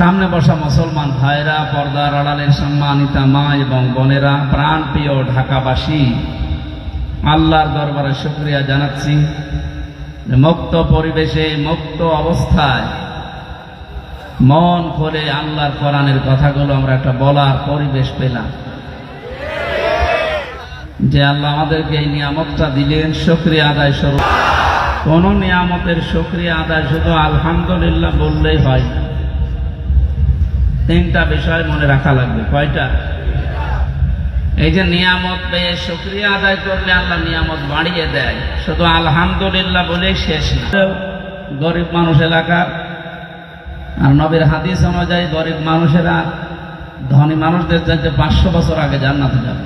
সামনে বসা মুসলমান ভাইরা, পর্দার আড়ালের সম্মানিতা মা এবং বোনেরা, প্রাণপ্রিয় ঢাকাবাসী, আল্লাহর দরবারে শুকরিয়া জানাচ্ছি মুক্ত পরিবেশে, মুক্ত অবস্থায় মন খুলে আল্লাহর কোরআনের কথাগুলো আমরা একটা বলার পরিবেশ পেলাম। যে আল্লাহ আমাদেরকে এই নিয়ামতটা দিলেন, শুকরিয়া আদায় স্বরূপ। কোন নিয়ামতের শুকরিয়া আদায় শুধু আলহামদুলিল্লাহ বললেই হয় না, তিনটা বিষয় মনে রাখা লাগবে। কয়টা? এই যে নিয়ামত পেয়ে শুকরিয়া আদায় করলে আল্লাহ নিয়ামত বাড়িয়ে দেয়, শুধু আলহামদুলিল্লাহ বলেই শেষ না। গরিব মানুষ এলাকার, আর নবীর হাদিস অনুযায়ী গরিব মানুষেরা ধনী মানুষদের চাইতে 500 বছর আগে জান্নাতে যাবে।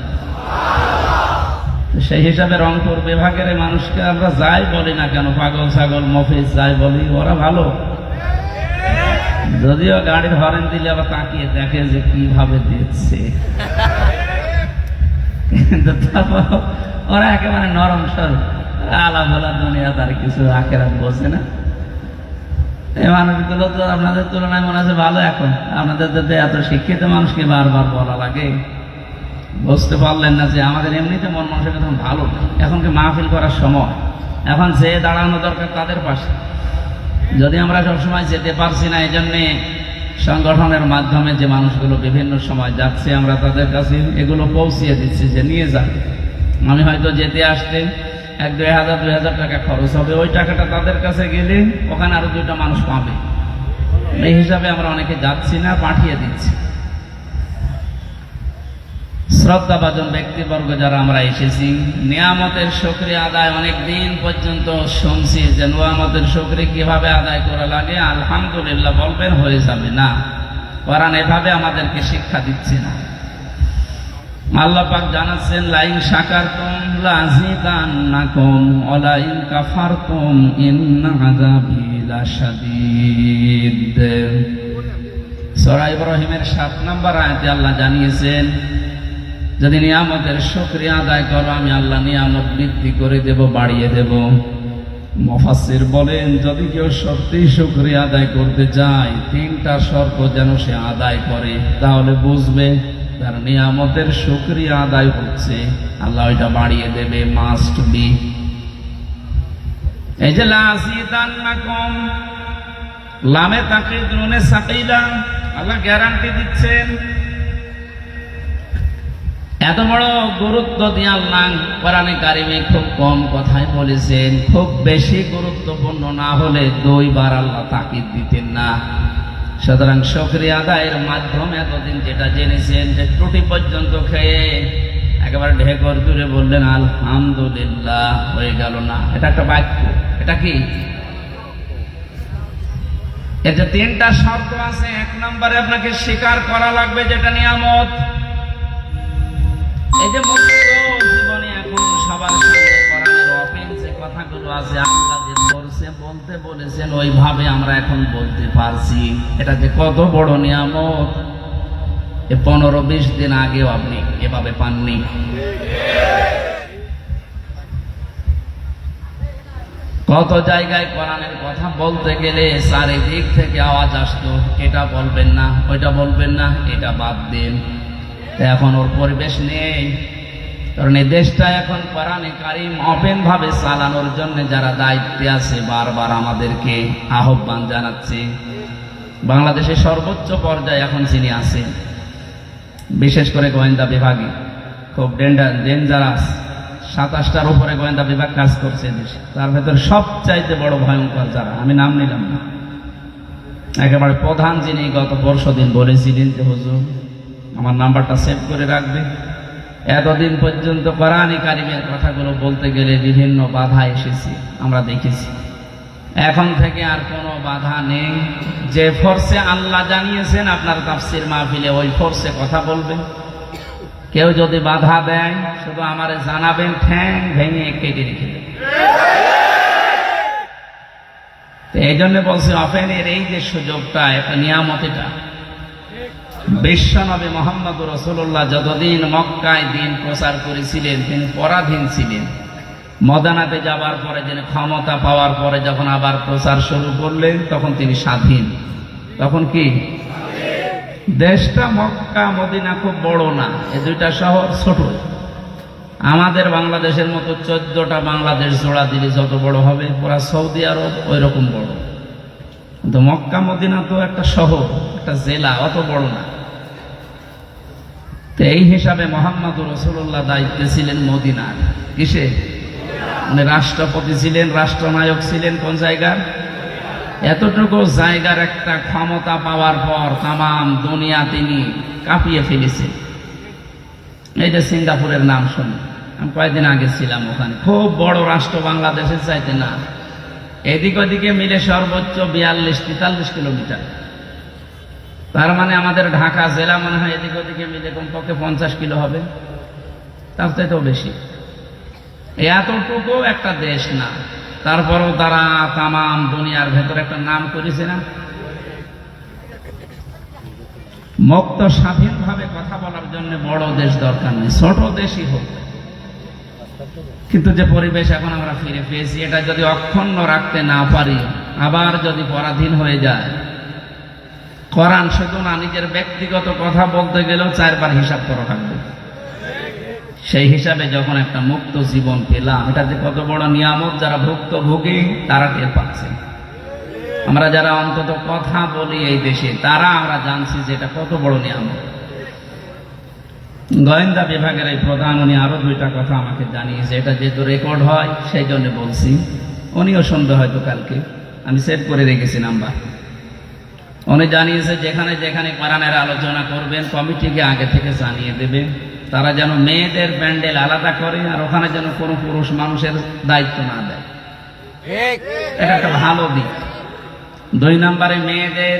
সেই হিসাবে রংপুর বিভাগের মানুষকে আমরা যাই বলি না কেন, পাগল ছাগল মফিজ যাই বলি, ওরা ভালো। যদিও গাড়ির হরেন দিলে আবার তাকিয়ে দেখে যে কিভাবে দিচ্ছে, কিন্তু ওরা একেবারে নরম সরল, আলা ভোলা দুনিয়া, তার কিছু আখেরাত বোঝে না। এই মানুষগুলো তো আপনাদের তুলনায় মনে হচ্ছে ভালো। এখন আপনাদের তো এত শিক্ষিত মানুষকে বারবার বলা লাগে, বুঝতে পারলেন না যে আমাদের এমনিতে মন মানুষের তখন ভালো। এখন কি মাহফিল করার সময়, এখন যে দাঁড়ানো দরকার তাদের পাশে। যদি আমরা সবসময় যেতে পারছি না, এই জন্যে সংগঠনের মাধ্যমে যে মানুষগুলো বিভিন্ন সময় যাচ্ছে, আমরা তাদের কাছে এগুলো পৌঁছিয়ে দিচ্ছি যে নিয়ে যান। আমি হয়তো যেতে আসতে 1-2 হাজার টাকা খরচ হবে, ওই টাকাটা তাদের কাছে গেলে ওখানে আরো 2টা মানুষ পাবে। এই হিসাবে আমরা অনেকে যাচ্ছি না, পাঠিয়ে দিচ্ছি। শ্রদ্ধাভাজন ব্যক্তিবর্গ যারা আমরা এসেছি, নিয়ামতের শুকরিয়া আদায় অনেক দিন পর্যন্ত শুনছি যে নিয়ামতের শুকরিয়া কিভাবে আদায় করা লাগে, আলহামদুলিল্লাহ বলবেন হয়ে যাবে না। কোরআন এভাবে আমাদেরকে শিক্ষা দিচ্ছে না। আল্লাহ পাক জানাচ্ছেন, লাইন শাকারতুম লাযিদান্নাকুম ওয়া লাইন কাফারতুম ইন্না আযাবি লাশাদীদ। সূরা ইব্রাহিমের 7 নম্বর আয়াতে আল্লাহ জানিয়েছেন, যদি নিয়ামতের শুকরিয়া আদায় করো আমি আল্লাহ নিয়ামত বৃদ্ধি করে দেব, বাড়িয়ে দেব। মুফাসসির বলেন, যদি কেউ সত্যি শুকরিয়া আদায় করতে চায়, 3টা শর্ত যেন সে আদায় করে, তাহলে বুঝবে তার নিয়ামতের শুকরিয়া আদায় হচ্ছে, আল্লাহ ওইটা বাড়িয়ে দেবে, মাস্ট বি। এই যে লাযিদান্নাকুম, লামে তাকিদ নুনে সাকিলা, আল্লাহ গ্যারান্টি দিচ্ছেন। এত বড় গুরুত্ব দিয়ে আল্লাহ কোরআনে কারিমে খুব কম কথাই বলেছেন। খুব বেশি গুরুত্বপূর্ণ না হলে 2 বার আল্লাহ তাকিদ দিতেন না। সুতরাং শুকরিয়া আদায়ের মাধ্যমে এতদিন যেটা জেনেছেন যে ত্রুটি পর্যন্ত খেয়ে একেবারে ঢেকর তুলে বললেন আলহামদুলিল্লাহ, হয়ে গেল না। এটা একটা বাক্য। এটা কি? এর যে 3টা শর্ত আছে, 1 নম্বরে আপনাকে স্বীকার করা লাগবে যেটা নিয়ামত। এই যে মুক্ত জীবনে এখন সবার সামনে কোরআনের ওপেন যে কথাগুলো আছে, আল্লাহ যে ফোর্সে বলতে বলেছেন ওইভাবে আমরা এখন বলতে পারছি। এটা যে কত বড় নিয়ামত, 15-20 দিন আগেও আপনি এভাবে পাননি। কত জায়গায় কোরআনের কথা বলতে গেলে চারিদিক থেকে আওয়াজ আসতো, এটা বলবেন না, ওইটা বলবেন না, এটা বাদ দিন। এখন ওর পরিবেশ নেই, কারণ এই দেশটা এখন কোরআনে কারিম ওপেন ভাবে চালানোর জন্য যারা দায়িত্বে আছে বারবার আমাদেরকে আহ্বান জানাচ্ছে। বাংলাদেশের সর্বোচ্চ পর্যায়ে এখন যিনি আছেন, বিশেষ করে গোয়েন্দা বিভাগে খুব ডেঞ্জারাস, 27টার উপরে গোয়েন্দা বিভাগ কাজ করছে দেশে। তার ভেতরে সবচাইতে বড় ভয়ঙ্কর যারা, আমি নাম নিলাম না, একেবারে প্রধান যিনি গত পরশুদিন বলেছিলেন যে হুজুর আমার নাম্বারটা সেভ করে রাখবে। এতদিন পর্যন্ত কোরআনে কারিমের কথাগুলো বলতে গেলে বিভিন্ন বাধা এসেছে, আমরা দেখেছি। এখন থেকে আর কোনো বাধা নেই। যে ফোর্সে আল্লাহ জানিয়েছেন আপনার তাফসীর মাহফিলে, ওই ফোর্সে কথা বলবেন। কেউ যদি বাধা দেয় শুধু আমারে জানাবেন, ঠ্যাং ভেঙে কেটে রেখে দেবেন। এই জন্য বলছি ওপেনের এই যে সুযোগটা, একটা নিয়ামত। এটা বিশ্বনবী মুহাম্মদ রাসূলুল্লাহ যতদিন মক্কায় দিন প্রচার করেছিলেন তিনি পরাধীন ছিলেন। মদিনাতে যাবার পরে যিনি ক্ষমতা পাওয়ার পরে যখন আবার প্রচার শুরু করলেন তখন তিনি স্বাধীন। তখন কি দেশটা মক্কা মদিনা খুব বড় না, এই দুইটা শহর ছোট। আমাদের বাংলাদেশের মতো 14টা বাংলাদেশ জোড়া দিলে যত বড় হবে, পুরা সৌদি আরব ওই রকম বড়। কিন্তু মক্কা মদিনা তো একটা শহর, একটা জেলা, অত বড় না। তো এই হিসাবে মোহাম্মদুর রাসূলুল্লাহ দায়িত্বে ছিলেন মদিনার। কিসে? মানে রাষ্ট্রপতি ছিলেন, রাষ্ট্রনায়ক ছিলেন কোন জায়গার? এতটুকু জায়গার একটা ক্ষমতা পাওয়ার পর তামাম দুনিয়া তিনি কাঁপিয়ে ফেলেছেন। এই যে সিঙ্গাপুরের নাম শুনি, আমি কয়েকদিন আগে ছিলাম ওখানে, খুব বড় রাষ্ট্র, বাংলাদেশের চাইতে না। এদিক ওদিকে মিলে সর্বোচ্চ 42-43 কিলোমিটার। তার মানে আমাদের ঢাকা জেলা মনে হয় এদিক ওদিকে মিলে কমপক্ষে 50 কিলো হবে, তার চাইতেও বেশি। এতটুকু একটা দেশ না, তারপরও তারা তামাম দুনিয়ার ভেতরে একটা নাম করেছে না। মুক্ত স্বাধীনভাবে কথা বলার জন্য বড় দেশ দরকার নেই, ছোট দেশই হোক। কিন্তু যে পরিবেশ এখন আমরা ফিরে পেয়েছি, এটা যদি অক্ষুণ্ণ রাখতে না পারি, আবার যদি পরাধীন হয়ে যায়, কোরআন শুধু না, নিজের ব্যক্তিগত কথা বলতে গেলেও 4 বার হিসাব করা থাকবে। সেই হিসাবে যখন একটা মুক্ত জীবন পেলাম, এটা যে কত বড় নিয়ামত, যারা ভুক্তভোগী তারা টের পাচ্ছে। আমরা যারা অন্তত কথা বলি এই দেশে, তারা আমরা জানছি যে এটা কত বড় নিয়ামত। গোয়েন্দা বিভাগের এই প্রধান, উনি আরো 2টা কথা আমাকে জানিয়েছে, এটা যেহেতু রেকর্ড হয় সেই জন্য বলছি। উনিও শুনবে হয়তো কালকে, আমি সেভ করে রেখেছি নাম্বার। উনি জানিয়েছে যেখানে যেখানে কোরআনের আলোচনা করবেন কমিটিকে আগে থেকে জানিয়ে দেবে, তারা যেন মেয়েদের প্যান্ডেল আলাদা করে, আর ওখানে যেন কোনো পুরুষ মানুষের দায়িত্ব না দেয়। এটা একটা ভালো দিক। 2 নম্বরে মেয়েদের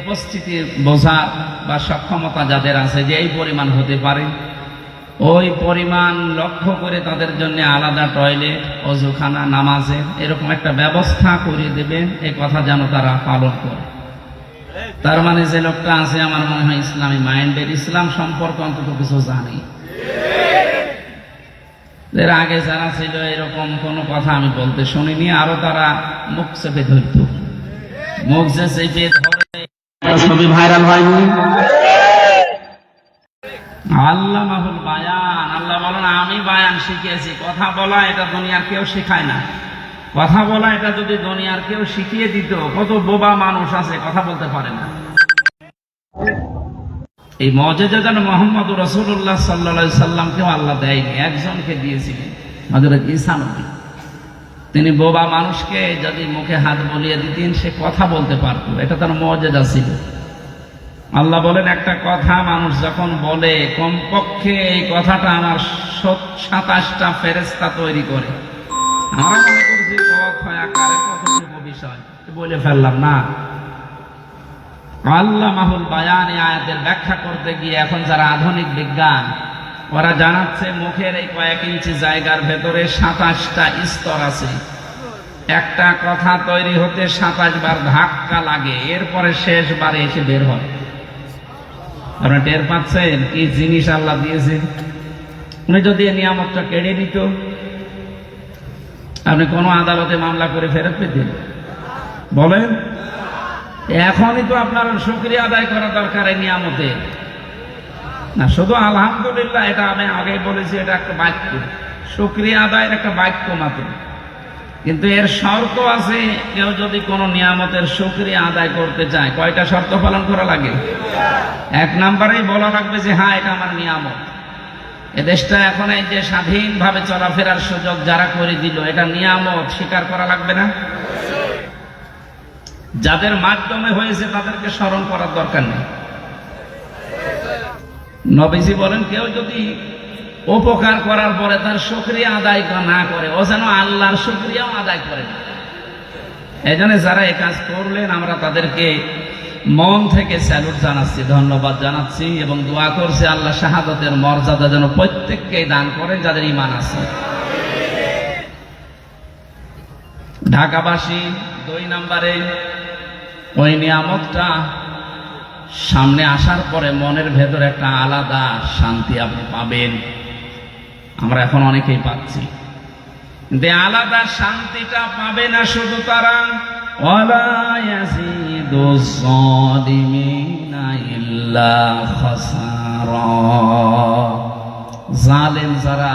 উপস্থিতি বোঝা বা সক্ষমতা যাদের আছে যে এই পরিমাণ হতে পারে, ওই পরিমাণ লক্ষ্য করে তাদের জন্য আলাদা টয়লেট, অজুখানা, নামাজের এরকম একটা ব্যবস্থা করে দেবেন। এই কথা যেন তারা পালন করে। তার মানে যে লোকটা আছে, আমার মনে হয় ইসলামী মাইন্ডের, ইসলাম সম্পর্কে অন্তত কিছু জানি। এর আগে যারা ছিল এরকম কোনো কথা আমি বলতে শুনিনি, আরো তারা মুখ চেপে ধরত। মুখ যে চেপে ধরে ছবি ভাইরাল হয়নি। আল্লামাহুল বায়ান, আল্লাহ বলেন আমি বায়ান শিখিয়েছি। কথা বলা এটা দুনিয়ার কেউ শেখায় না। কথা বলা এটা যদি দুনিয়ার কেউ শিখিয়ে দিত, কত বোবা মানুষ আছে কথা বলতে পারে না। এই মুজিজা যেন মুহাম্মদুর রাসূলুল্লাহ সাল্লাল্লাহু আলাইহি সাল্লামকেও আল্লাহ দেয়নি, একজনকে দিয়েছিলেন, হযরত ঈসা নবী। তিনি বোবা মানুষকে যদি মুখে হাত বলিয়ে দিতেন, সে কথা বলতে পারত, এটা তার মুজিজা ছিল। আল্লাহ বলেন একটা কথা মানুষ যখন বলে, কমপক্ষে এই কথাটা আমার 27টা ফেরেশতা তৈরি করে। আমরা মনে করছি কথা আকারে কতটুকু বিষয়, বলে ফেললাম না। আল্লামাহুল বায়ান আয়াতের ব্যাখ্যা করতে গিয়ে এখন যারা আধুনিক বিজ্ঞান, ওরা জানাচ্ছে মুখের এই কয়েক ইঞ্চি জায়গার ভেতরে 27টা স্তর আছে। একটা কথা তৈরি হতে 27 বার ধাক্কা লাগে, এরপরে শেষবারে এসে বের হয়। আপনারা টের পাচ্ছেন কি জিনিস আল্লাহ দিয়েছে? উনি যদি এই নিয়ামতটা কেড়ে নিত, আপনি কোন আদালতে মামলা করে ফেরত পেতেন? বলেন। এখনই তো আপনার শুকরিয়া আদায় করা দরকার এই নিয়ামতে না, শুধু আলহামদুলিল্লাহ, এটা আমি আগে বলেছি, এটা একটা বাক্য, শুকরিয়া আদায়ের একটা বাক্য মাত্র। কিন্তু এর শর্ত আছে, কেউ যদি কোনো নিয়ামতের শুকরিয়া আদায় করতে চায়, কয়টা শর্ত পালন করা লাগে? 1 নম্বরেই বলা লাগবে যে হ্যাঁ এটা আমার নিয়ামত। এ দেশটা এখন এই যে স্বাধীনভাবে চলাফেরার সুযোগ যারা করে দিল, এটা নিয়ামত, স্বীকার করা লাগবে না? যাদের মাধ্যমে হয়েছে তাদেরকে স্মরণ করার দরকার নেই। নবীজি বলেন কেউ যদি উপকার করার পরে তার শুকরিয়া আদায় না করে, ও যেন আল্লাহর শুকরিয়াও আদায় করে না। এই জন্য যারা এই কাজ করলেন, আমরা তাদেরকে মন থেকে স্যালুট জানাচ্ছি, ধন্যবাদ জানাচ্ছি এবং দোয়া করছি আল্লাহ শাহাদাতের মর্যাদা যেন প্রত্যেককে দান করেন যাদের ঈমান আছে। ঢাকাবাসী 2 নম্বরে ওই নিয়ামতটা সামনে আসার পরে মনের ভেতরে একটা আলাদা শান্তি আপনি পাবেন। আমরা এখন অনেকেই পাচ্ছি, কিন্তু আলাদা শান্তিটা পাবে না শুধু তারা, ওয়ালা ইয়াজিদুস সালিমিনা ইল্লা ইল্লা খাসারা। জালেম যারা,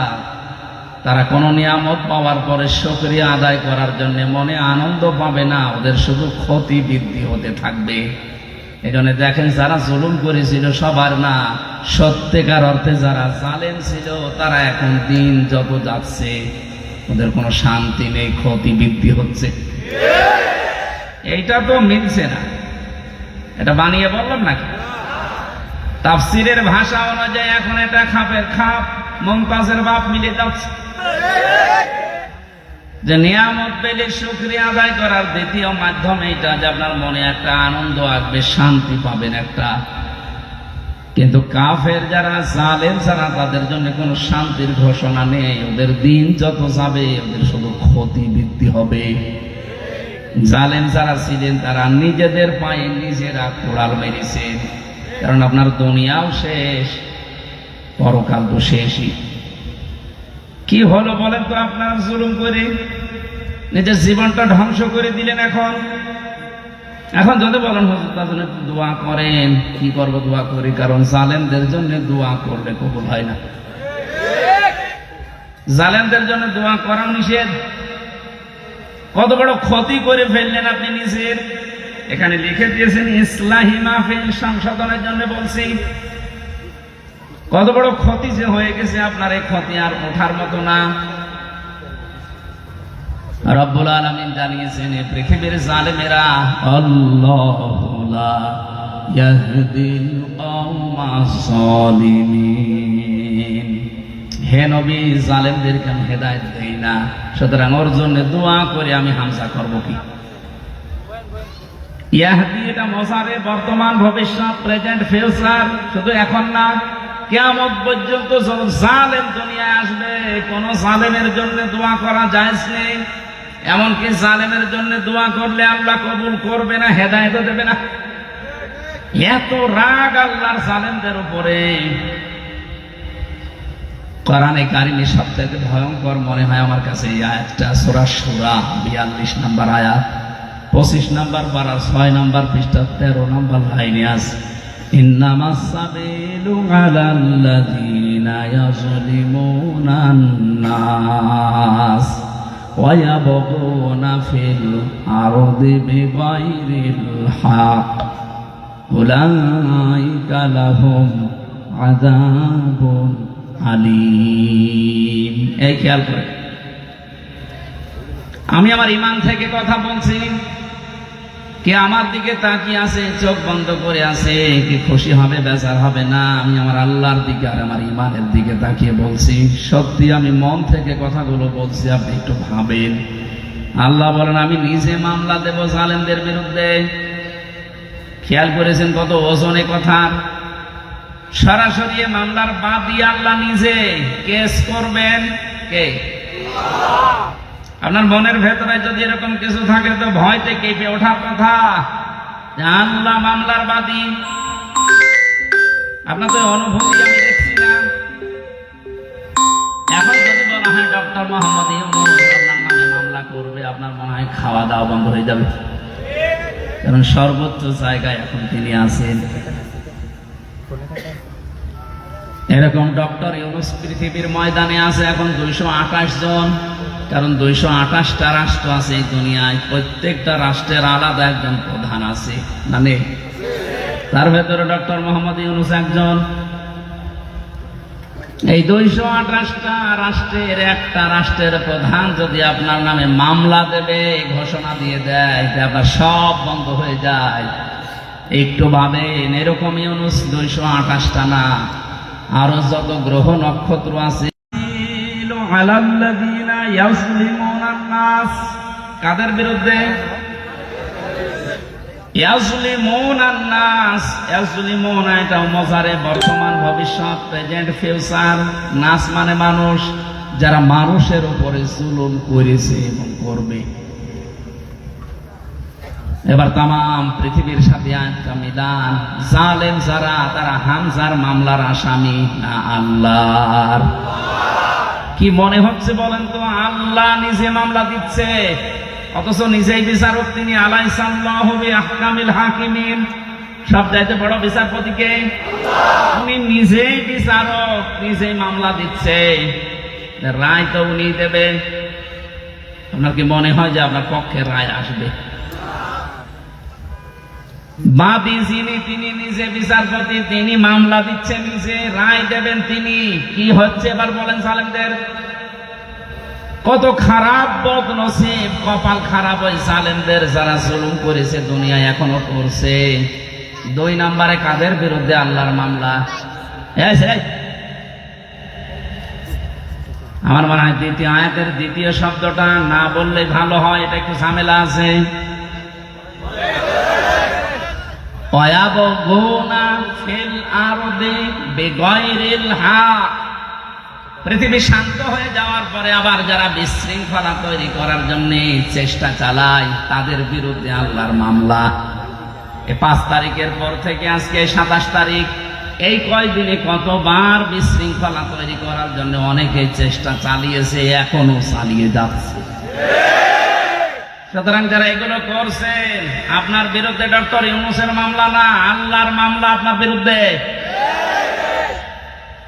তারা কোনো নিয়ামত পাওয়ার পরে শুকরিয়া আদায় করার জন্য মনে আনন্দ পাবে না, ওদের শুধু ক্ষতি বৃদ্ধি হতে থাকবে। এজন্য দেখেন, যারা জুলুম করেছিল সবার না, সত্যিকার অর্থে যারা জালেম ছিল তারা এখন দিন যত যাচ্ছে ওদের কোনো শান্তি নেই, ক্ষতি বৃদ্ধি হচ্ছে। এইটা তো মিলছে না, এটা বানিয়ে বললাম নাকি? তাফসীরের ভাষা অনুযায়ী এখন এটা খাপের খাপ, মুমতাজের বাপ মিলে যাচ্ছে। যে নিয়ামত পেলে শুকরিয়া আদায় করার দ্বিতীয় মাধ্যম এইটা, যে আপনার মনে একটা আনন্দ আসবে, শান্তি পাবেন একটা। কিন্তু কাফের যারা, জালেম যারা, তাদের জন্য কোনো শান্তির ঘোষণা নেই। ওদের দিন যত যাবে ওদের শুধু ক্ষতি বৃদ্ধি হবে। জালেম যারা ছিলেন তারা নিজেদের পায়ে নিজেরা কোড়াল মেরেছেন, কারণ আপনার দুনিয়াও শেষ, পরকাল তো শেষই। কি হলো বলেন তো, আপনার জুলুম করে নিজের জীবনটা ধ্বংস করে দিলেন। এখন যদি বলেন হুজুর তার জন্য দোয়া করেন, কি করবো দোয়া করি, কারণ জালেমদের জন্য দোয়া করলে কবুল হয় না। জালেমদের জন্য দোয়া করা নিষেধ। কত বড় ক্ষতি করে ফেললেন আপনি নিজের। এখানে লিখে দিয়েছেন ইসলাহি মাহফিল, সংশোধনের জন্য বলছি। কত বড় ক্ষতি যে হয়ে গেছে আপনার, এই ক্ষতি আর ওঠার মতো না। রব্বুল আলামিন জানিয়েছেন, এই পৃথিবীর জালেমেরা আল্লাহু লা ইয়াহদিল কওমাস সালিমিন। হে নবী, জালেমদেরকে আমি হেদায়েত দেই না, সুতরাং ওর জন্য দোয়া করে আমি হামজা করব কি? ইয়াহদি এটা মজারে, বর্তমান, ভবিষ্যৎ, প্রেজেন্ট, ফিউচার, শুধু এখন না, কিয়ামত পর্যন্ত যত জালেম দুনিয়ায় আসবে কোন জালেমের জন্য দোয়া করা জায়েজ নেই। এমনকি জালেমের জন্য দোয়া করলে আল্লাহ কবুল করবে না, হেদায়েতও দেবে না। এত রাগ আল্লাহর জালেমদের উপরে। কোরআনে কারিমে সবথেকে ভয়ঙ্কর মনে হয় আমার কাছে এই আয়াতটা, সূরা শূরা 42 নম্বর আয়াত, 25 নম্বর পারা 6 নম্বর পৃষ্ঠা 13 নম্বর লাইনে আছে, ইন্নামাস সাবিলু আলাল্লাযীনা ইয়াযলিমুনান নাস ওয়া ইয়াবগুনা ফিল আরদি বিগাইরিল হক উলাইকা লাহুম আযাবুন আলীম। এই খেয়াল করে, আমি আমার ঈমান থেকে কথা বলছি। কে আমার দিকে তাকিয়ে আছে, চোখ বন্ধ করে আছে, কি খুশি হবে বেজার হবে না, আমি আমার আল্লাহর দিকে আর আমার ঈমানের দিকে তাকিয়ে বলছি। সত্যি আমি মন থেকে কথাগুলো বলছি, আপনি একটু ভাবেন। আল্লাহ বলেন, আমি নিজে মামলা দেব জালেমদের বিরুদ্ধে। খেয়াল করেছেন কত ওজনে কথা। সরাসরি মামলার বাদী আল্লাহ নিজে কেস করবেন। কে? আপনার মনের ভেতরে যদি এরকম কিছু থাকে তো ভয়তে কেঁপে ওঠার কথা, আল্লাহ মামলার বাদী। আপনার তো অনুভূতি আমি দেখছি না। এখন যদি বলা হয় ডক্টর মোহাম্মদ ইউনূস আপনার নামে মামলা করবে, আপনার মনে হয় খাওয়া দাওয়া বন্ধ হয়ে যাবে, কারণ সর্বোচ্চ জায়গায় এখন তিনি আছেন। এরকম ডক্টর ইউনূস পৃথিবীর ময়দানে আছে এখন 228 জন, কারণ 228টা রাষ্ট্র আছে এই দুনিয়ায়, প্রত্যেকটা রাষ্ট্রের আলাদা একজন প্রধান আছে, মানে তার ভেতরে ডক্টর মোহাম্মদ ইউনূস একজন। এই 228টা রাষ্ট্রের একটা রাষ্ট্রের প্রধান যদি আপনার নামে মামলা দেবে, ঘোষণা দিয়ে দেয়, আপনার সব বন্ধ হয়ে যায়। একটু ভাবেন, এরকম ইউনূস 228টা না, আরো যত গ্রহ নক্ষত্র আছে। কাদের বিরুদ্ধে? এটা মজারে, বর্তমান, ভবিষ্যৎ, প্রেজেন্ট, ফিউচার। নাস মানে মানুষ, যারা মানুষের উপরে জুলুম করেছে এবং করবে। এবার তাম পৃথিবীর সাথে একটা মিলান, জালেম যারা, তারা হামজার মামলার আসামি না আল্লাহর? কি মনে হচ্ছে বলেন তো? আল্লাহ নিজে মামলা দিচ্ছে, অথচ নিজেই বিচারক তিনি। আলাইসাল্লাহু বিআহকামিল হাকিমিন। সবচাইতে বড় বিচারপতিকে? উনি নিজেই বিচারক, নিজেই মামলা দিচ্ছে, রায় তো উনি দেবে। আপনার কি মনে হয় যে আপনার পক্ষে রায় আসবে? বাদী যিনি, তিনি নিজে বিচারপতি, তিনি মামলা দিচ্ছেন, নিজে রায় দেবেন তিনি। কি হচ্ছে এবার বলেন জালেমদের? কত খারাপ বদনসিব, কপাল খারাপ ওই জালেমদের, যারা জুলুম করেছে দুনিয়ায় এখনো করছে। 2 নম্বরে কাদের বিরুদ্ধে আল্লাহর মামলা? আমার মনে হয় দ্বিতীয় আয়াতের দ্বিতীয় শব্দটা না বললে ভালো হয়, এটা একটু ঝামেলা আছে। পৃথিবী শান্ত হয়ে যাওয়ার পরে আবার যারা বিশৃঙ্খলা তৈরি করার জন্য চেষ্টা চালায়, তাদের বিরুদ্ধে আল্লাহর মামলা। 5 তারিখের পর থেকে আজকে 27 তারিখ, এই কয়দিনে কতবার বিশৃঙ্খলা তৈরি করার জন্য অনেকে চেষ্টা চালিয়েছে, এখনো চালিয়ে যাচ্ছে। সুতরাং যারা এগুলো করছেন, আপনার বিরুদ্ধে ডক্টর ইউনূসের মামলা না, আল্লাহর মামলা আপনার বিরুদ্ধে।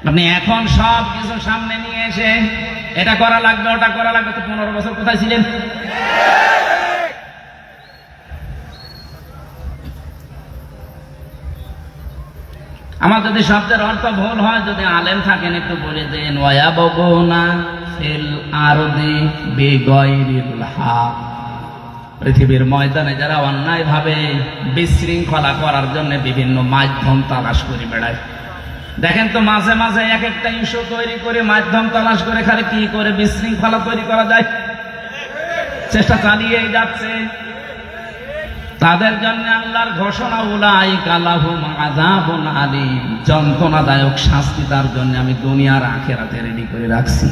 আপনি এখন সব কিছু সামনে নিয়ে এসে এটা করা লাগবে, ওটা করা লাগবে, তো 15 বছর কোথায় ছিলেন? আমার যদি শব্দের অর্থ ভুল হয়, যদি আলেম থাকেন একটু বলে দেন। ওয়ায়াবগুনা ফিল আরদি বিগাইরিল হক, পৃথিবীর ময়দানে যারা অন্যায় ভাবে বিশৃঙ্খলা করার জন্য বিভিন্ন মাধ্যম তালাশ করে বেড়ায়। দেখেন তো মাঝে মাঝে এক একটা ইস্যু তৈরি করে মাধ্যম তালাশ করে খালি কি করে বিশৃঙ্খলা তৈরি করা যায়, চেষ্টা চালিয়েই যাচ্ছে। তাদের জন্য আল্লাহর ঘোষণা, উলাইকা লাহুম আযাবুন আলীম, যন্ত্রণাদায়ক শাস্তি তার জন্য আমি দুনিয়ার আখিরাতে রেডি করে রাখছি।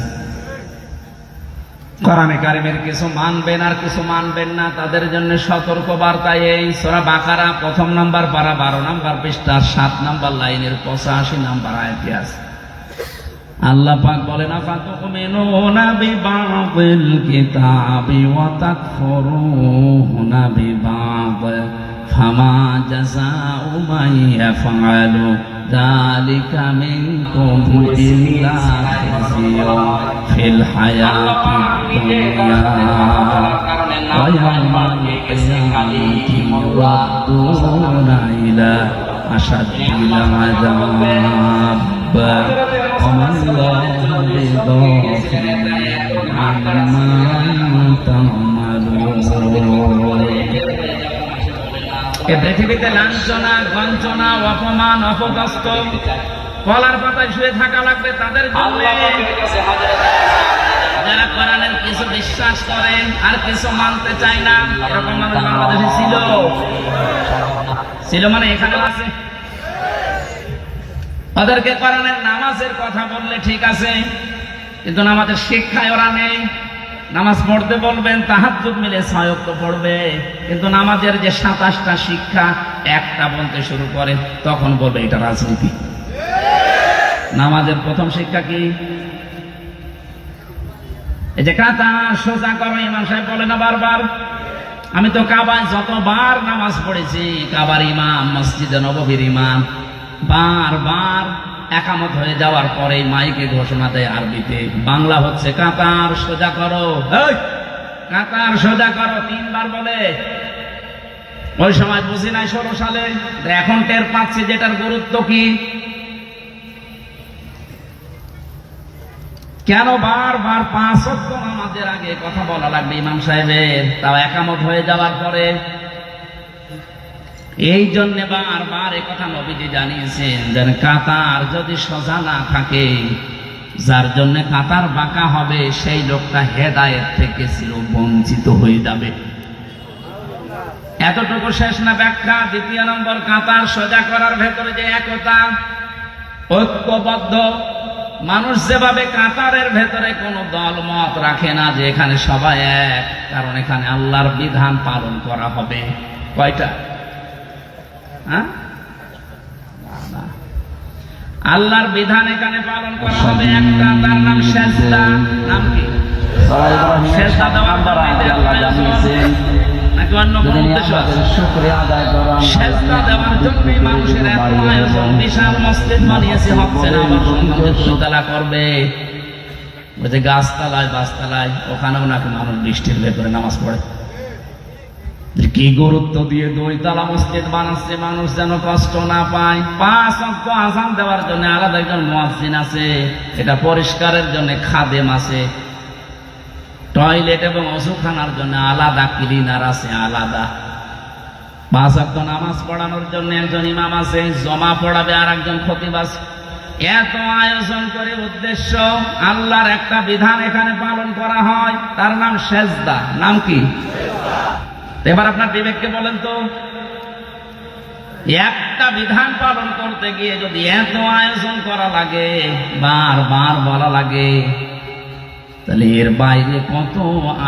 কোরআনে কারিমের কিছু মানবেন আর কিছু মানবেন না, তাদের জন্য সতর্ক বার্তা এই সূরা বাকারা 1 নম্বর পারা 12 নম্বর পৃষ্ঠা 7 নম্বর লাইনের 85 নম্বর আয়াতে আছে। আল্লাহ পাক বলেন, আফাতুমিনুনা বিবাদিল কিতাবি ওয়া তাকফুরুনা বিবাদ ফামা জাযাউ মান ইয়াফআলু যালিকা মিনকুম ইল্লা খিzyun ফিল হায়াতিদ দুনিয়া ওয়া ইয়াওমাল কিয়ামাতি ইউরাদ্দুনা ইলা আশাদ্দিল আযাব ওমা আল্লাহু বিগাফিলিন আম্মা তা'মালুন। এ পৃথিবীতে লাঞ্ছনা, গঞ্জনা, অপমান, অপদস্থ, কলার পাতায় শুয়ে থাকা লাগবে তাদের জন্য, যারা কোরআনের কিছু বিশ্বাস করে আর কিছু মানতে চায় না। এরকম মানুষ বাংলাদেশে ছিল মানে এখানে আছে। ওদেরকে কোরআনের নামাজের কথা বললে ঠিক আছে, কিন্তু নামাজের শিক্ষায় ওরা নেই। নামাজ পড়তে বলবেন, তাহাজ্জুদ মিলে 6 ওয়াক্ত পড়বে, কিন্তু নামাজের যে 27টা শিক্ষা একটা বলতে শুরু করে, তখন বলবে এটা রাজনীতি। নামাজের প্রথম শিক্ষা কি? এই যে কাতা সোজা করো, ইমাম সাহেব বলে না বারবার। আমি তো কাবায় যতবার নামাজ পড়েছি, কাবার ইমাম, মসজিদে নববীর ইমাম, বারবার একামত হয়ে যাওয়ার পরে মাইকে ঘোষণা দেয় আরবিতে, বাংলা হচ্ছে কাতার সোজা করো, কাতার সোজা করো, 3 বার বলে। ওই সময় বুঝি নাই 16 সালে, এখন টের পাচ্ছি যেটার গুরুত্ব কি। কেন বারবার 5 ওয়াক্ত নামাজের আগে কথা বলা লাগবে ইমাম সাহেবের, তাও একামত হয়ে যাওয়ার পরে? এই জন্য বারবার এই কথা নবীজি জানিয়েছেন, যেন কাতার যদি সোজা না থাকে, যার জন্য কাতার বাঁকা হবে, সেই লোকটা হেদায়েত থেকে ছিল বঞ্চিত হয়ে যাবে। এতটুকু শেষ না ব্যাখ্যা? 2 নম্বর, কাতার সোজা করার ভেতরে যে একতা, ঐক্যবদ্ধ মানুষ, যেভাবে কাতারের ভেতরে কোনো দল মত রাখে না যে এখানে সবাই এক, কারণ এখানে আল্লাহর বিধান পালন করা হবে। কয়টা? আল্লাহর বিধান এখানে পালন করা হবে একটা, তার নাম সেজদা। নাম কি? সেজদা দেওয়ার জন্য আল্লাহ জানিয়েছেন, নাকি নাকি অন্য কোনো উদ্দেশ্য আছে? সেজদা দেওয়ার জন্যই মানুষের এত আয়োজন, বিশাল মসজিদ বানিয়েছে, হচ্ছে না আবার সন্তানকে দুতলা করবে। ওই যে গাছতলায় বাসতলায় ওখানেও নাকি মানুষ বৃষ্টির ভেতরে নামাজ পড়ে। কি গুরুত্ব দিয়ে 2 তলা মসজিদ বানাচ্ছে, মানুষ যেন কষ্ট না পায়। 5 ওয়াক্ত আযান দেওয়ার জন্য আলাদা একজন মুয়াজ্জিন আছে, এটা পরিষ্কারের জন্য খাদেম আছে, টয়লেট এবং ওযুখানার জন্য আলাদা ক্লিনার আছে, আলাদা। 5 ওয়াক্ত নামাজ পড়ানোর জন্য একজন ইমাম আছে, জমা পড়াবে আর একজন খতিব আছে। এত আয়োজন করে উদ্দেশ্য আল্লাহর একটা বিধান এখানে পালন করা হয়, তার নাম সেজদা। নাম কি? এবার আপনার বিবেককে বলেন তো, একটা বিধান পালন করতে গিয়ে যদি এত আয়োজন করা লাগে, বারবার বলা লাগে, তাহলে এর বাইরে কত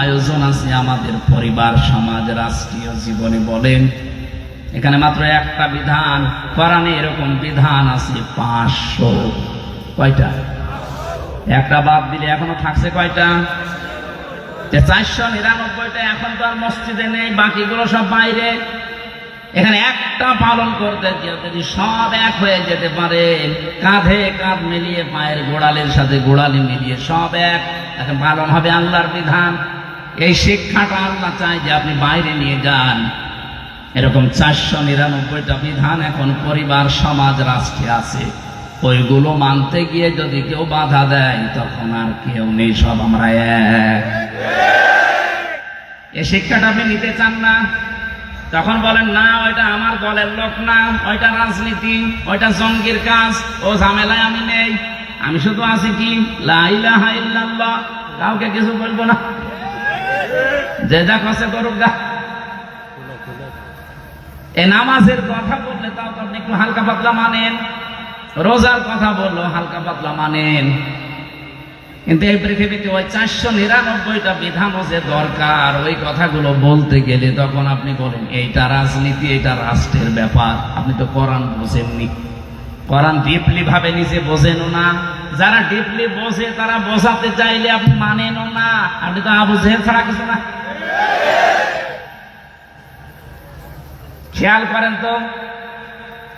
আয়োজন আছে আমাদের পরিবার, সমাজ, রাষ্ট্রীয় জীবনে বলেন। এখানে মাত্র একটা বিধান, কোরআনে এরকম বিধান আছে 500। কয়টা? একটা বাদ দিলে এখনো থাকছে কয়টা? 499টা এখন তো আর মসজিদে নেই, বাকিগুলো সব বাইরে। এখানে একটা পালন করতে গিয়ে যদি সব এক হয়ে যেতে পারে, কাঁধে কাঁধ মিলিয়ে, পায়ের গোড়ালির সাথে গোড়ালি মিলিয়ে সব এক, এখন পালন হবে আল্লাহর বিধান। এই শিক্ষাটা আল্লাহ চাই যে আপনি বাইরে নিয়ে যান। এরকম 499টা বিধান এখন পরিবার, সমাজ, রাষ্ট্রে আছে। ওইগুলো মানতে গিয়ে যদি কেউ বাধা দেয়, তখন আর কেউ নেই, সব আমরা এক। এই শিক্ষাটা আপনি নিতে চান না, তখন বলেন না ওইটা আমার দলের লোক না, ওইটা রাজনীতি, ওইটা জঙ্গির কাজ, ও ঝামেলায় আমি নেই, আমি শুধু আছি কি লা ইলাহা ইল্লাল্লাহ, কাউকে কিছু বলবো না, যে যা করছে করুক গা। এই নামাজের কথা বললে তাও তো আপনি একটু হালকা পাতলা মানেন, রোজার কথা বললো হালকা পাতলা মানেন, কিন্তু এই পৃথিবীতে ওই 499টা বিধানও যে দরকার, ওই কথাগুলো বলতে গেলে তখন আপনি বলেন এইটা রাজনীতি, এইটা রাষ্ট্রের ব্যাপার। আপনি তো কোরআন বোঝেননি, কোরআন ডিপলি ভাবে নিজে বোঝেনও না। যারা ডিপলি বোঝে তারা বোঝাতে চাইলে আপনি মানেনও না, আপনি তো আবু জেহেল ছাড়া কিছু না। খেয়াল করেন তো,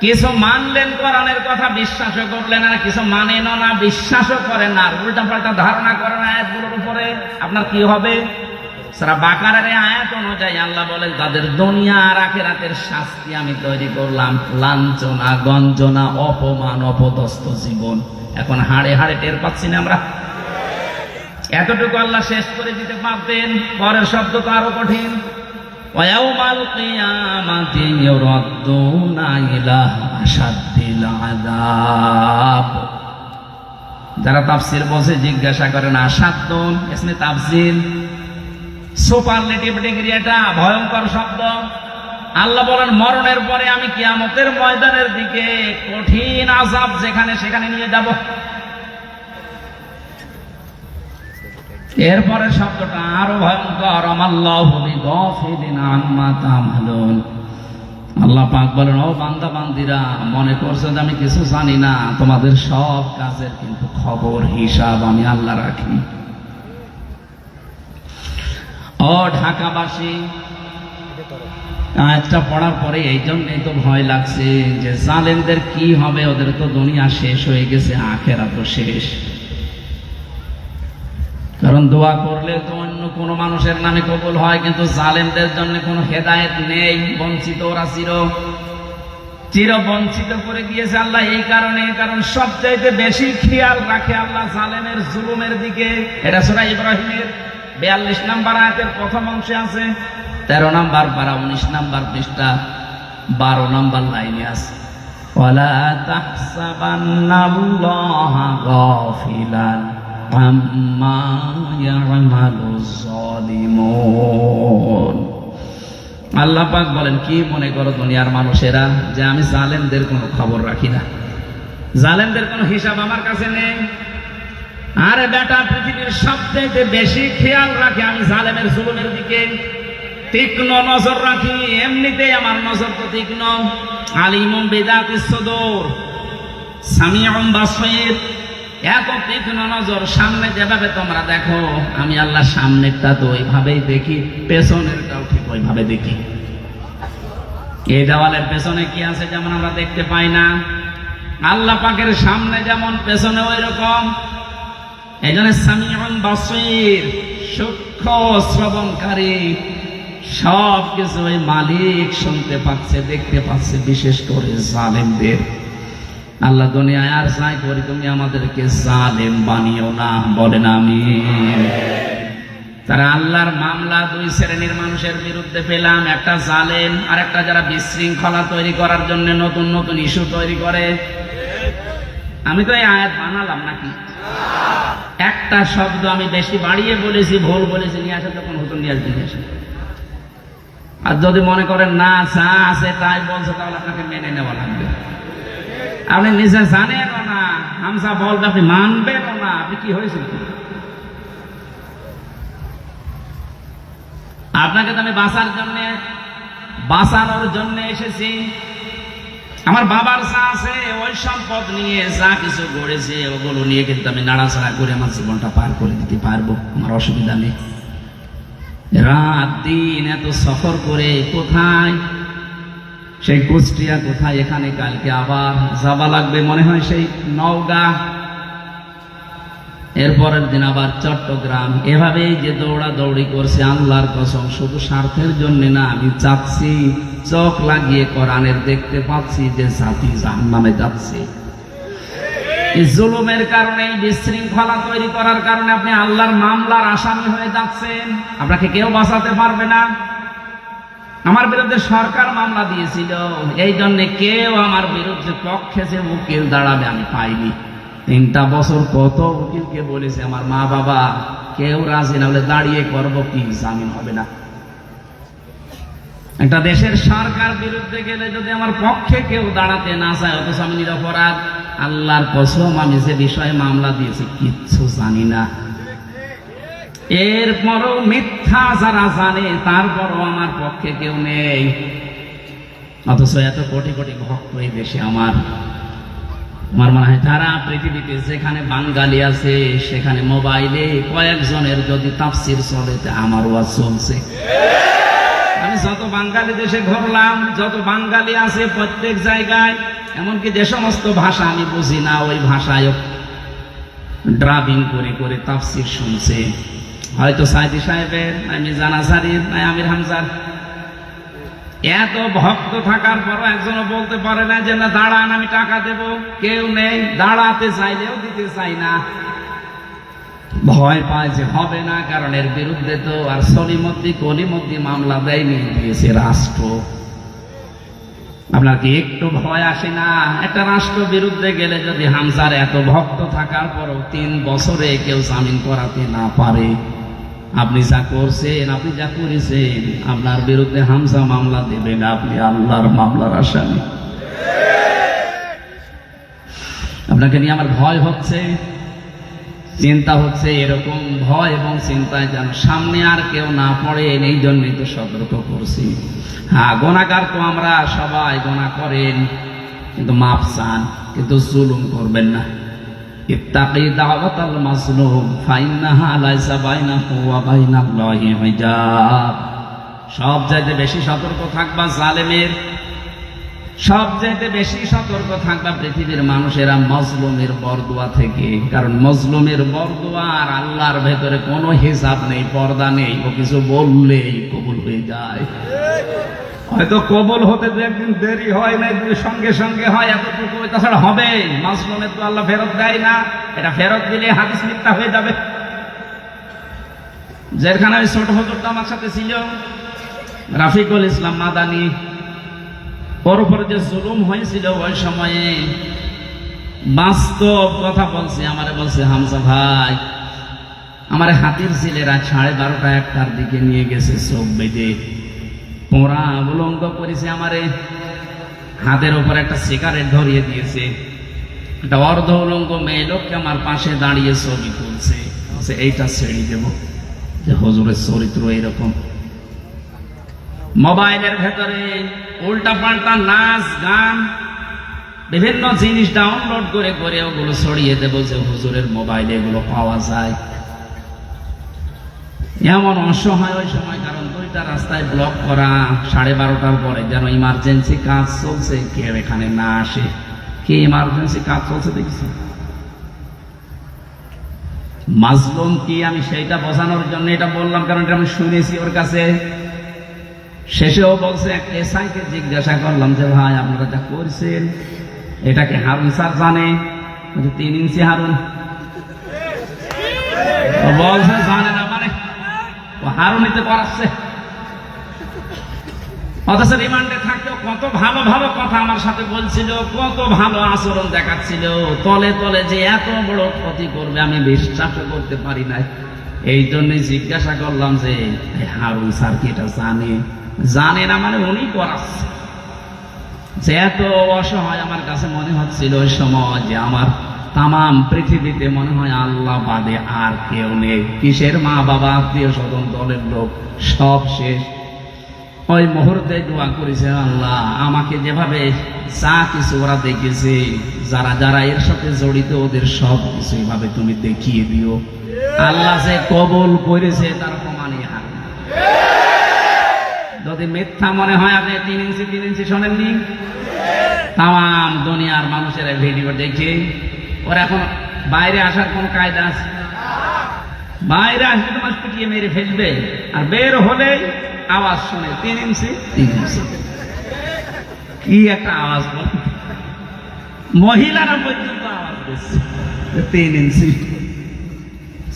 কিছু মানলেন, কোরআনের কথা বিশ্বাসও করলেন, আর কিছু মানেনও না, বিশ্বাসও করেন না, আর উল্টা পাল্টা ধারণা করেন আয়াতগুলোর উপরে, আপনার কি হবে? সূরা বাকারার আয়াত অনুযায়ী আল্লাহ বলেন, তাদের দুনিয়া আর আখিরাতের শাস্তি আমি তৈরি করলাম, লাঞ্ছনা, গঞ্জনা, অপমান, অপদস্থ জীবন। এখন হাড়ে হাড়ে টের পাচ্ছি না আমরা। এতটুকু আল্লাহ শেষ করে দিতে পারতেন, পরের শব্দ তো আরো কঠিন। ওয়ায়াউমাল কিয়ামাতি ইউরাদ্দুনা ইলা আশাদ্দিল আযাব। যারা তাফসীর বোঝে জিজ্ঞাসা করেন, আশাদ্দুন ইসমে তাফসীর, সুপারলেটিভ ডিগ্রি, এটা ভয়ঙ্কর শব্দ। আল্লাহ বলেন মরণের পরে আমি কিয়ামতের ময়দানের দিকে কঠিন আযাব যেখানে সেখানে নিয়ে যাব। এরপরে শব্দটা আরো ভয়ঙ্কর, আমাল্লাহু বিগাফিলিন আম্মা তা'মালুন। আল্লাহ পাক বলেন, ও বান্দা বান্দিরা, মনে করছো যে আমি কিছু জানি না? তোমাদের সব কাজের কিন্তু খবর, হিসাব আমি আল্লাহ রাখি। ও ঢাকাবাসী, আয়াতটা পড়ার পরে এই জন্যই তো ভয় লাগছে যে জালেমদের কি হবে, ওদের তো দুনিয়া শেষ হয়ে গেছে, আখেরাত তো শেষ। কারণ দোয়া করলে তো অন্য কোনো মানুষের নামে কবুল হয়, কিন্তু জালেমদের জন্য কোনো হেদায়েত নেই, বঞ্চিত, ওরা চির বঞ্চিত করে গিয়েছে আল্লাহ। এই কারণে, কারণ সবচাইতে বেশি খেয়াল রাখে আল্লাহ জালেমের জুলুমের দিকে। এটা সূরা ইব্রাহিমের 42 নম্বর আয়াতের প্রথম অংশে আছে, 13 নম্বর পারা 19 নম্বর পৃষ্ঠা 12 নম্বর লাইনে আছে, ওয়ালা তাহসাবান্নাল্লাহা গাফিলান আম্মা ইয়ামালুজ জালিমুন। আল্লাহ পাক বলেন, কি মনে করো দুনিয়ার মানুষেরা যে আমি জালেমদের কোনো খবর রাখি না, জালেমদের কোনো হিসাব আমার কাছে নেই? আরে বেটা, পৃথিবীর সবচেয়ে বেশি খেয়াল রাখি আমি জালেমের জুলুমের দিকে, তীক্ষ্ণ নজর রাখি। এমনিতেই আমার নজর তো তীক্ষ্ণ। আলিমুম বিযাতিস সুদূর, সামিউম বাসীর। এত তীক্ষ্ণ নজর, সামনে যেভাবে তোমরা দেখো আমি আল্লাহ সামনেরটা তো ওইভাবেই দেখি, পেছনেরটাও ঠিক ওইভাবে দেখি। এই দেওয়ালের পেছনে কি আছে যেমন আমরা দেখতে পাই না, আল্লাহ পাকের সামনে যেমন পেছনে ওই রকম। এই জন্য সামিউন বাসীর, সূক্ষ্ম শ্রবণকারী, সব কিছু ওই মালিক শুনতে পাচ্ছে, দেখতে পাচ্ছে। বিশেষ করে জালেমদের আল্লাহ দুনিয়ায় আর চাই করি তুমি আমাদেরকে জালেম বানিও না, বলেন আমিন। তারা আল্লাহর মামলা দুই শ্রেণীর মানুষের বিরুদ্ধে পেলাম, একটা জালেম আর একটা যারা বিশৃঙ্খলা তৈরি করার জন্য নতুন নতুন ইস্যু তৈরি করে। আমি তো এই আয়াত বানালাম নাকি? একটা শব্দ আমি বেশি বাড়িয়ে বলেছি, ভুল বলেছি, নিয়ে আসে তখন হুতুম নিয়ে আসবে, নিয়ে আসে। আর যদি মনে করেন না যা আছে তাই বলছে, তাহলে আপনাকে মেনে নেওয়া লাগবে। আপনি নিজে জানেনও না, হামজা বলবে আপনি মানবেনও না, আপনি কি হয়েছিল? আপনাকে তো আমি বাঁচানোর জন্য এসেছি। আমার বাবার যা আছে ওই সম্পদ নিয়ে যা কিছু গড়েছে ওগুলো নিয়ে কিন্তু আমি নাড়াচাড়া করে আমার জীবনটা পার করে দিতে পারবো, আমার অসুবিধা নেই। রাত দিন এত সফর করে কোথায়, সেই কুষ্টিয়া কোথায়, এখানে কালকে আবার যাওয়া লাগবে মনে হয় সেই নওগাঁ, এরপরের দিন আবার চট্টগ্রাম। এভাবেই যে দৌড়াদৌড়ি করছে, আল্লাহর কসম শুধু স্বার্থের জন্য না, আমি চাচ্ছি চোখ লাগিয়ে কোরআনের দেখতে পাচ্ছি যে জাতি জাহান্নামে যাচ্ছে। এই জুলুমের কারণে, বিশৃঙ্খলা তৈরি করার কারণে আপনি আল্লাহর মামলার আসামি হয়ে যাচ্ছেন, আপনাকে কেউ বাঁচাতে পারবে না। আমার বিরুদ্ধে সরকার মামলা দিয়েছিল, এই জন্য কেউ আমার বিরুদ্ধে পক্ষে যে উকিল দাঁড়াবে আমি পাইনি। 3টা বছর কত উকিলকে বলেছে, আমার মা বাবা কেউ রাজি না হলে দাঁড়িয়ে করবো কি, জামিন হবে না। একটা দেশের সরকার বিরুদ্ধে গেলে যদি আমার পক্ষে কেউ দাঁড়াতে না চায়, অথচ আমি নিরপরাধ, আল্লাহর কসম আমি যে বিষয়ে মামলা দিয়েছি কিচ্ছু জানি না। এরপরও মিথ্যা যারা জানে, তারপরও আমার পক্ষে কেউ নেই, অথচ এত কোটি কোটি ভক্ত এই দেশে আমার মনে হয় তারা পৃথিবীতে যেখানে বাঙালি আছে সেখানে মোবাইলে কয়েকজনের যদি তাফসির চলে, আমার ওয়াজ চলছে। আমি যত বাঙালি দেশে ঘুরলাম, যত বাঙালি আছে প্রত্যেক জায়গায়, এমনকি যে সমস্ত ভাষা আমি বুঝি না ওই ভাষায় ড্রাইভিং করে করে তাফসির শুনছে। হয়তো সাইদি সাহেবের, আমি জানাসারির, আমির হামজার। এত ভক্ত থাকার পরও একজনও বলতে পারে না যে না দাঁড়ান আমি টাকা দেব, কেউ নেই, দাঁড়াতে চাইলেও দিতে চাই না, ভয় পায় যে হবে না, কারণ এর বিরুদ্ধে তো আর সলিমদ্দি কলিমদ্দি মামলা দেয়নি, দিয়েছে রাষ্ট্র। আপনার কি একটু ভয় আসে না? একটা রাষ্ট্র বিরুদ্ধে গেলে যদি হামজার এত ভক্ত থাকার পরও 3 বছরে কেউ জামিন করাতে না পারে, আপনি যা করছেন, আপনি যা করেছেন, আপনার বিরুদ্ধে হামজা মামলা দেবেন, আপনি আল্লাহর মামলার আসামি। আপনাকে নিয়ে আমার ভয় হচ্ছে, চিন্তা হচ্ছে। এরকম ভয় এবং চিন্তায় যেন সামনে আর কেউ না পড়ে, এই জন্যই তো সতর্ক করছি। হ্যাঁ, গুনাহগার তো আমরা সবাই, গুনাহ করেন, কিন্তু মাফ চান, কিন্তু জুলুম করবেন না। ইত্তাকি দাওয়াতাল মাজলুম ফাইন্নাহা লাইসা বাইনাহু ওয়া বাইনাল্লাহি হিজাব। সবচাইতে বেশি সতর্ক থাকবা জালেমের, সবচাইতে বেশি সতর্ক থাকবা পৃথিবীর মানুষেরা মজলুমের বরদোয়া থেকে। কারণ মজলুমের বরদোয়া আর আল্লাহর ভেতরে কোনো হিসাব নেই, পর্দা নেই, ও কিছু বললেই কবুল হয়ে যায়। হয়তো কবুল হতে 2 একদিন দেরি হয় না, সঙ্গে সঙ্গে হয়, এতটুকু, তাছাড়া হবে। মাজলুমের তো আল্লাহ ফেরত দেয় না, এটা ফেরত দিলে হাদিস মিথ্যা হয়ে যাবে। যেখানে ওই ছোট হুজুরটা আমার সাথে ছিল, রাফিকুল ইসলাম মাদানী, ওর উপরে যে জুলুম হয়েছিল ওই সময়ে বাস্তব কথা বলছে। আমারে বলছে, হামজা ভাই, আমার হাতির ছেলেরা 12:30টা 1টার দিকে নিয়ে গেছে, চোখ বেঁধে পোড়া উলঙ্গ করেছে, আমারে হাতের উপর একটা সিগারেট ধরিয়ে দিয়েছে, একটা অর্ধ উলঙ্গ মেয়ে লোককে আমার পাশে দাঁড়িয়ে ছবি তুলছে, এইটা ছেড়ে দেব, যে হুজুরের চরিত্র এরকম। মোবাইলের ভেতরে উল্টা পাল্টা নাচ গান, বিভিন্ন জিনিস ডাউনলোড করে করে ওগুলো ছড়িয়ে দেবো যে হুজুরের মোবাইলে এগুলো পাওয়া যায়। এমন অসহায় ওই সময়, কারণ দুইটা রাস্তায় ব্লক করা, 12:30টার পরে যেন ইমার্জেন্সি কাজ চলছে, কেউ এখানে না আসে। কি ইমার্জেন্সি কাজ চলছে দেখছি? মাজলুম কি আমি সেইটা বোঝানোর জন্য এটা বললাম, কারণ এটা আমি শুনেছি ওর কাছে। শেষেও বলছে, এক এসআইকে জিজ্ঞাসা করলাম যে ভাই আপনারা যা করছেন এটাকে হারুন স্যার জানে? 3 ইঞ্চি হারুন বলছে জানে না, মানে ও হারুনিতে পড়াচ্ছে। অথচ রিমান্ডে থাকতেও কত ভালো ভালো কথা আমার সাথে বলছিল, কত ভালো আচরণ দেখাচ্ছিল। তলে তলে যে এত বড় ক্ষতি করবে আমি বিশ্বাসও করতে পারি নাই। এই জন্যই জিজ্ঞাসা করলাম যে হারুন স্যার কি এটা জানে? জানে না মানে উনি পড়াচ্ছে। যে এত অসহায় আমার কাছে মনে হচ্ছিল ওই সময় যে আমার তামাম পৃথিবীতে মনে হয় আল্লাহ বাদে আর কেউ নেই। কিসের মা বাবা, আত্মীয় স্বজন, দলের লোক সব শেষ। ওই মুহূর্তে দোয়া করেছে, আল্লাহ আমাকে যেভাবে যা কিছু ওরা দেখেছে, যারা যারা এর সাথে জড়িত ওদের সব কিছু এইভাবে তুমি দেখিয়ে দিও। আল্লাহ যে কবুল করেছে তার প্রমাণই হার। যদি মিথ্যা মনে হয়, আপনি 3 ইঞ্চি শোনেননি? তাম দুনিয়ার মানুষের ভিডিও দেখে ওরা এখন বাইরে আসার কোন কায়দা আছে? বাইরে আসলে তোমার পিটিয়ে মেরে ফেলবে, আর বের হলেই আওয়াজ শুনে 3 ইঞ্চি। কি একটা আওয়াজ! মহিলারা পর্যন্ত আওয়াজ দিচ্ছে 3 ইঞ্চি।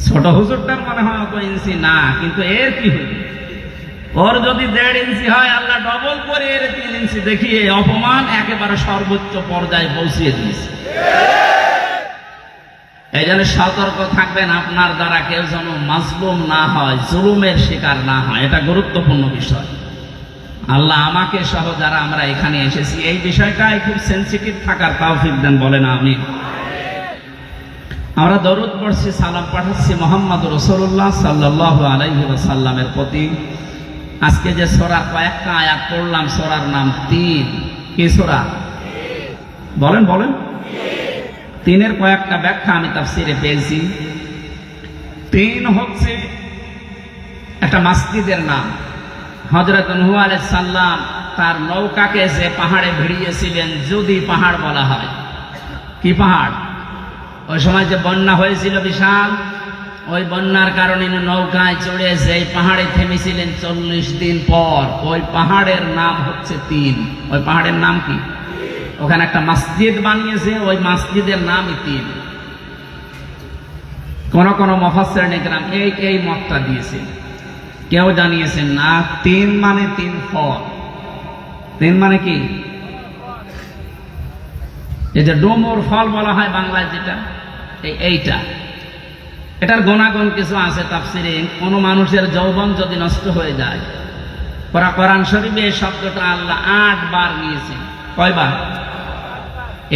ছোট হুজুরটার মনে হয় অত ইঞ্চি না, কিন্তু এর কি হইল? ওর যদি 1.5 ইঞ্চি হয়, আল্লাহ ডবল করে এর 3 ইঞ্চি দেখিয়ে অপমান একেবারে সর্বোচ্চ পর্যায়ে পৌঁছিয়ে দিয়েছে। এই জন্য সতর্ক থাকবেন, আপনার দ্বারা কেউ যেন মাজলুম না হয়, জুলুমের শিকার না হয়। এটা গুরুত্বপূর্ণ বিষয়। আল্লাহ আমাকে সহ যারা আমরা এখানে এসেছি এই বিষয়টাই খুব সেন্সিটিভ থাকার তৌফিক দেন, বলেন আমিন। আমরা দরুদ পড়ছি, সালাম পাঠাচ্ছি মুহাম্মদ রাসূলুল্লাহ সাল্লাল্লাহু আলাইহি ওয়াসাল্লামের প্রতি। আজকে যে সূরা কয়েকটা আয়াত পড়লাম, সূরার নাম 3। কি সূরা? বলেন বলেন। 3-এর কয়েকটা ব্যাখ্যা আমি তাফসীরে পেয়েছি। 3 হচ্ছে একটা মসজিদের নাম। হযরত নূহ আলাইহিস সালাম তার নৌকাকে যে পাহাড়ে ভিড়িয়েছিলেন, যদি পাহাড় বলা হয়। কি পাহাড়? ওই সময় যে বন্যা হয়েছিল বিশাল, ওই বন্যার কারণে নৌকায় চড়ে যেই পাহাড়ে থেমেছিলেন 40 দিন পর, ওই পাহাড়ের নাম হচ্ছে 3। ওই পাহাড়ের নাম কি? ওখানে একটা মসজিদ বানিয়েছে, ওই মসজিদের নামই 3। কোন কোন মুফাসসিরিন ইকরাম এই মতটা দিয়েছে। কেউ জানিয়েছেন না 3 মানে 3 ফল। 3 মানে কি? এই যে ডোমর ফল বলা হয় বাংলায় যেটা, এইটা, এটার গুণাগুণ কিছু আছে তাফসীরে। কোন মানুষের যৌবন যদি নষ্ট হয়ে যায়, কোরআন শরীফে এই শব্দটা আল্লাহ 8 বার নিয়েছেন। কয়বার?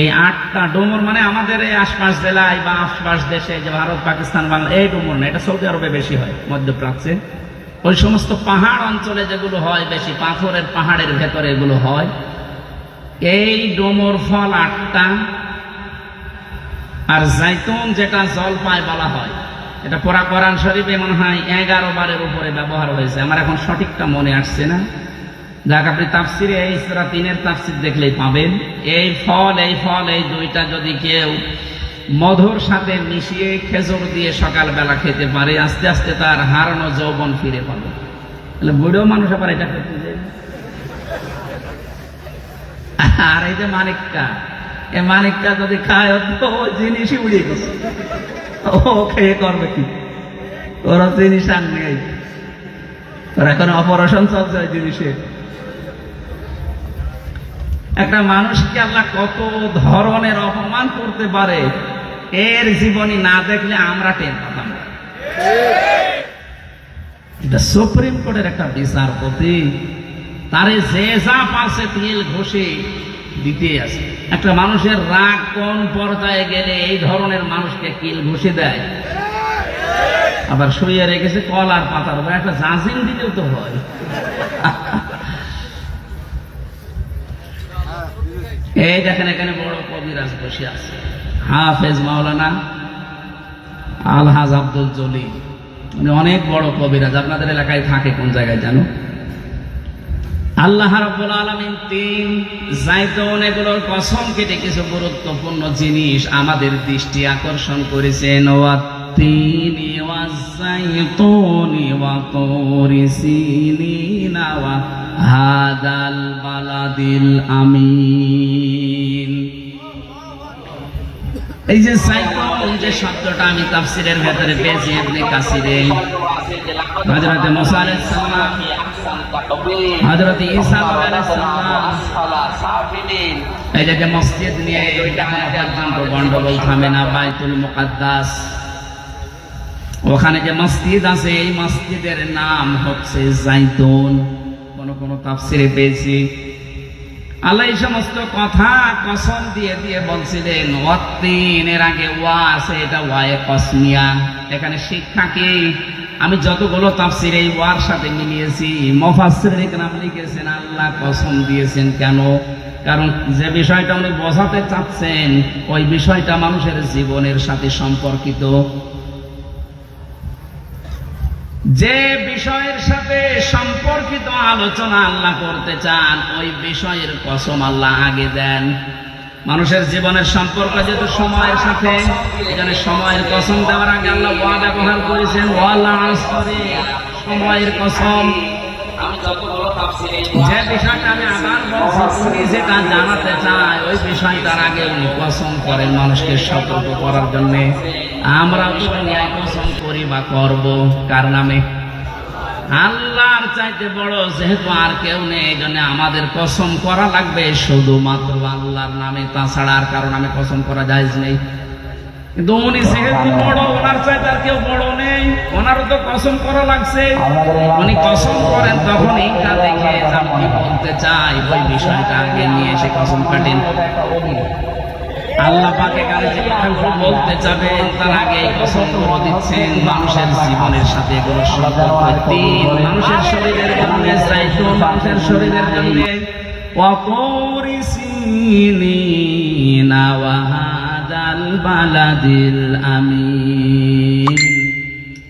এই 8টা ডোমর মানে আমাদের এই আশপাশ জেলায় বা আশপাশ দেশে, যে ভারত, পাকিস্তান, বাংলা, এই ডোমর না, এটা সৌদি আরবে বেশি হয়, মধ্যপ্রাচ্যে। ওই সমস্ত পাহাড় অঞ্চলে যেগুলো হয় বেশি, পাথরের পাহাড়ের ভেতরে এগুলো হয়। এই ডোমর ফল 8টা। আর জাইতুন যেটা জলপাই বলা হয়, এটা পুরা কোরআন শরীফে মনে হয় 11 বারের উপরে ব্যবহার হয়েছে। আমার এখন সঠিকটা মনে আসছে না। যাক, আপনি তাফসীরে এই সূরা 3-এর তাফসীর দেখলেই পাবেন। এই ফল এই দুইটা যদি কেউ মধুর সাথে মিশিয়ে খেজুর দিয়ে সকালবেলা খেতে পারে, আস্তে আস্তে তার হারানো যৌবন ফিরে পাবে। তাহলে বুড়ো মানুষ আবার এটা খেতে যায়। আর এই যে মানিকটা, এই মানিকটা যদি খায়, তো ওই জিনিসই উড়িয়ে গেছে। ও খেয়ে করবে কি? ওরা জিনিস আর নেই, ওর এখন অপারেশন চলছে ওই জিনিসের। একটা মানুষকে আল্লাহ কত ধরনের অপমান করতে পারে, এর জীবনী না দেখলে আমরা টের পেতাম না। এটা সুপ্রিম কোর্টের একটা বিচারপতি, তারে যে যা পাশে তেল ঘষে দিতে আছে। একটা মানুষের রাগ কোন পর্যায়ে গেলে এই ধরনের মানুষকে কিল ঘষে দেয়। আবার শুয়ে রেখেছে কলার পাতার উপর, একটা জাজিম দিতেও তো হয়। এই দেখেন এখানে বড় কবিরাজ বসে আছে, হাফেজ মাওলানা আলহাজ আব্দুল জলিল, মানে অনেক বড় কবিরাজ। আপনাদের এলাকায় থাকে কোন জায়গায় জানো? আল্লাহ রাব্বুল আলামিন তিন জাইতুন এগুলোর কসম কেটে কিছু গুরুত্বপূর্ণ জিনিস আমাদের দৃষ্টি আকর্ষণ করেছেন। ওয়াত্তিনি ওয়াজ-জাইতুনি ওয়া তুরি সিনিনা ওয়া হাদাল বালাদিল আমিন। এই যে জাইতুন যে শব্দটা আমি তাফসীরের ভেতরে পেয়েছি ইবনে কাসিরে, হযরত মুসা আলাইহিস সালাম, হযরত ঈসা আলাইহিস সালাম, এই যে মসজিদ নিয়ে পর্যন্ত গন্ডগোল থামে না, বাইতুল মুকাদ্দাস, ওখানে যে মসজিদ আছে এই মসজিদের নাম হচ্ছে জাইতুন। কোন কোন তাফসীরে পেয়েছি আল্লাহ এই সমস্ত কথা কসম দিয়ে দিয়ে বলছিলেন। ওয়াত্তিন এর আগে ওয়া আছে, এটা ওয়ায়ে কসমিয়া। এখানে শিক্ষা কি? আমি যতগুলো তাফসীর এই ওয়ার সাথে মিলিয়েছি, মুফাসসিরিন ইকরাম লিখেছেন আল্লাহ কসম দিয়েছেন কেন? কারণ যে বিষয়টা উনি বোঝাতে চাচ্ছেন ওই বিষয়টা মানুষের জীবনের সাথে সম্পর্কিত। যে বিষয়ের সাথে সম্পর্কিত আলোচনা আল্লাহ করতে চান ওই বিষয়ের কসম আল্লাহ আগে দেন। মানুষের জীবনের সম্পর্ক যেহেতু সময়ের সাথে, এখানে সময়ের কসম দেওয়ার আগে আল্লাহ ওয়া ব্যবহার করেছেন, ওয়াল আসরি, সময়ের কসম। যে বিষয়টা আমি আবার বলছি, উনি যেটা জানাতে চায় ওই বিষয়টার আগে উনি কসম করেন মানুষকে সতর্ক করার জন্য। আমরা দুনিয়ায় কসম করি বা করব কার নামে? আল্লাহর চাইতে বড় যেহেতু আর কেউ নেই, এই জন্য আমাদের কসম করা লাগবে শুধুমাত্র আল্লাহর নামে, তাছাড়া আর কারো নামে কসম করা জায়েজ নেই। কিন্তু উনি যেহেতু বড়, ওনার চাইতে আর কেউ বড় নেই, ওনারও তো কসম করা লাগছে। উনি কসম করেন তখন এইটা দেখে আপনি বলতে চাই ওই বিষয়টা আগে নিয়ে এসে কসম কাটেন। আল্লাহ পাক এখানে যে কথাগুলো বলতে যাবেন তার আগে এই কসমগুলো দিচ্ছেন মানুষের জীবনের সাথে। এগুলো সম্পর্ক তিন, মানুষের শরীরের জন্য জাইতুন, মানুষের শরীরের জন্য ওয়া তুরি সিনিনা ওয়া হাদাল বালাদিল আমিন।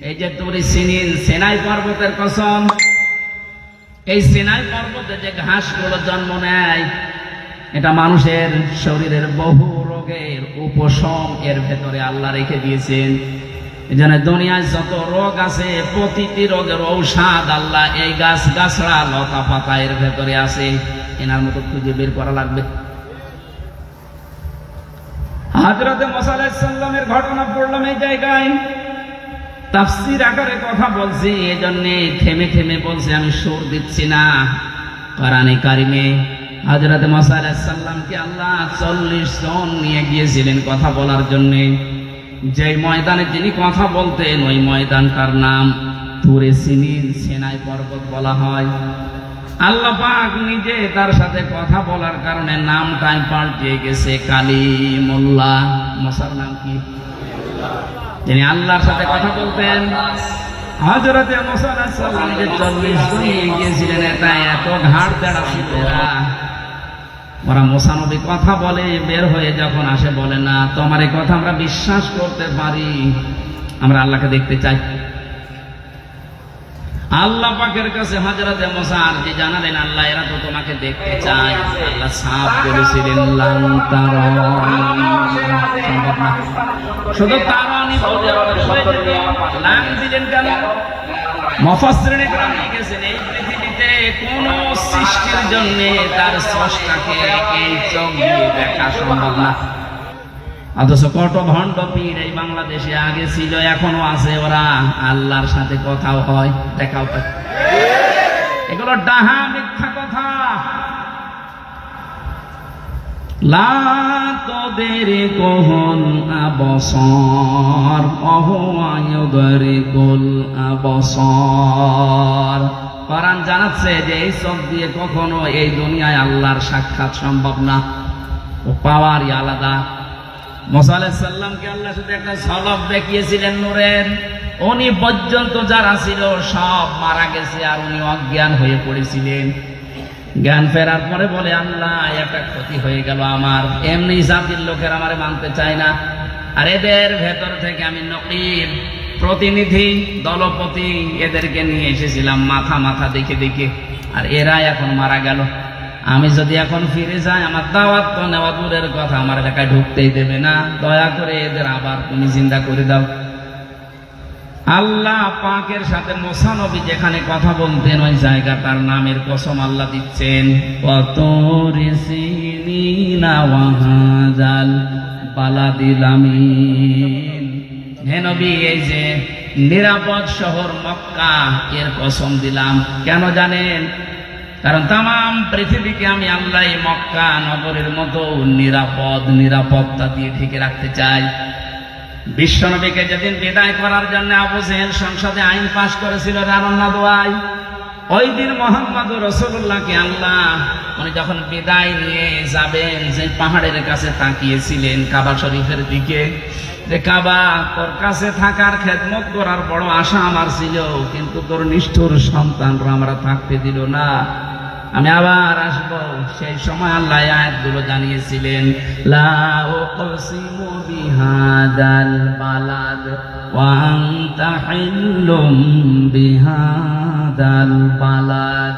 এই যে তুরি সিনিন, সিনাই পর্বতের কসম। এই সিনাই পর্বতে যে ঘাসগুলো জন্ম নেয় এটা মানুষের শরীরের বহু রোগের উপশম এর ভেতরে আল্লাহ রেখে দিয়েছেন। এজন্য দুনিয়ায় যত রোগ আছে প্রতিটি রোগের ঔষধ আল্লাহ এই গাছ গাছড়া লতা পাতা এর ভেতরে আছে। এনার মতো খুঁজে বের করা লাগবে। হযরত মুসা আলাইহিস সালামের ঘটনা পড়লাম এই জায়গায়, তাফসীর আকারে কথা বলছি, এজন্য থেমে থেমে বলছি, আমি সুর দিচ্ছি না। কোরআনে কারিমে হযরত মুসা আলাইহিস সালামকে আল্লাহ 40 জন নিয়ে গিয়েছিলেন কথা বলার জন্য। যে ময়দানে তিনি কথা বলতেন ওই ময়দানটার নাম তুরে সিনিন, সিনাই পর্বত বলা হয়। আল্লাহ পাক নিজে তার সাথে কথা বলার কারণে নামটাই পাল্টে গেছে কালিমুল্লাহ। মুসার নাম কি? তিনি আল্লাহর সাথে কথা বলতেন। হযরত মুসা আলাইহিস সালাম যে 40 জন নিয়ে গিয়েছিলেন, এটা এত ঘাড় তেড়া ছিল। ওরা মুসা নবী কথা বলে বের হয়ে যখন আসে বলে না, তোমার এই কথা আমরা বিশ্বাস করতে পারি, আমরা আল্লাহকে দেখতে চাই। আল্লাহ পাকের কাছে হযরত মুসা আরজি জানালেন, আল্লাহ এরা তো তোমাকে দেখতে চায়। আল্লাহ সাফ বলেছিলেন লান তারানি, সম্ভব না। শুধু তারানি বলতে লান দিলেন কেন? মুফাসসিরিন ইকরাম লিখেছেন এই পৃথিবীতে কোন সৃষ্টির জন্য তার স্রষ্টাকে এই চোখ দিয়ে দেখা সম্ভব না। অথচ কত ভণ্ড পীর এই বাংলাদেশে আগে ছিল, এখনো আছে, ওরা আল্লাহর সাথে কথাও হয়, দেখাও হয়। এগুলো ডাহা মিথ্যা কথা। লা তুদরিকুল আবসার ওয়া হুয়া ইউদরিকুল আবসার। কোরআন জানাচ্ছে যে এই চোখ দিয়ে কখনো এই দুনিয়ায় আল্লাহর সাক্ষাৎ সম্ভব না, ও পাওয়ারই আলাদা। মুসা আলাইহিস সালামকে আল্লাহ শুধু একটা ঝলক দেখিয়েছিলেন নূরের, উনি পর্যন্ত যারা ছিল সব মারা গেছে আর উনি অজ্ঞান হয়ে পড়েছিলেন। জ্ঞান ফেরার পরে বলে, আল্লাহ একটা ক্ষতি হয়ে গেল আমার, এমনি জাতির লোকের আমারে মানতে চায় না, আর এদের ভেতর থেকে আমি নকিব প্রতিনিধি দলপতি এদেরকে নিয়ে এসেছিলাম মাথা মাথা দেখে দেখে, আর এরা এখন মারা গেল। আমি যদি এখন ফিরে যাই, আমার দাওয়াত তো নেওয়া দূরের কথা, আমার এলাকায় ঢুকতেই দেবে না, দয়া করে এদের আবার তুমি জিন্দা করে দাও। আল্লাহ পাকের সাথে মুসা নবী যেখানে কথা বলতেন ওই জায়গাটার নামের কসম আল্লাহ দিচ্ছেন, ওয়াতুরি সিনিনা ওয়া হাযাল বালাদিল আমিন। হে নবী, এই যে নিরাপদ শহর মক্কা, এর কসম দিলাম। কেন জানেন? কারণ তাম পৃথিবীকে আমি আল্লাহ মক্কা নগরের মতো নিরাপত্তা দিয়ে ঢেকে রাখতে চাই। বিশ্বনবীকে যেদিন বিদায় করার জন্য আবু জেহেল সংসদে আইন পাশ করেছিল রানা দোয়াই, ওই দিন মুহাম্মদুর রাসূলুল্লাহকে আল্লাহ উনি যখন বিদায় নিয়ে যাবেন, যে পাহাড়ের কাছে তাকিয়েছিলেন কাবা শরীফের দিকে, যে কাবা তোর কাছে থাকার খেদমত করার বড় আশা আমার ছিল, কিন্তু তোর নিষ্ঠুর সন্তানরা আমরা থাকতে দিল না, আমি আবার আসবো। সেই সময় আল্লাহ আয়াতগুলো জানিয়েছিলেন, লা উকসিমু বিহাদাল বালাদ ওয়া আনতা হিল্লুম বিহাদাল বালাদ।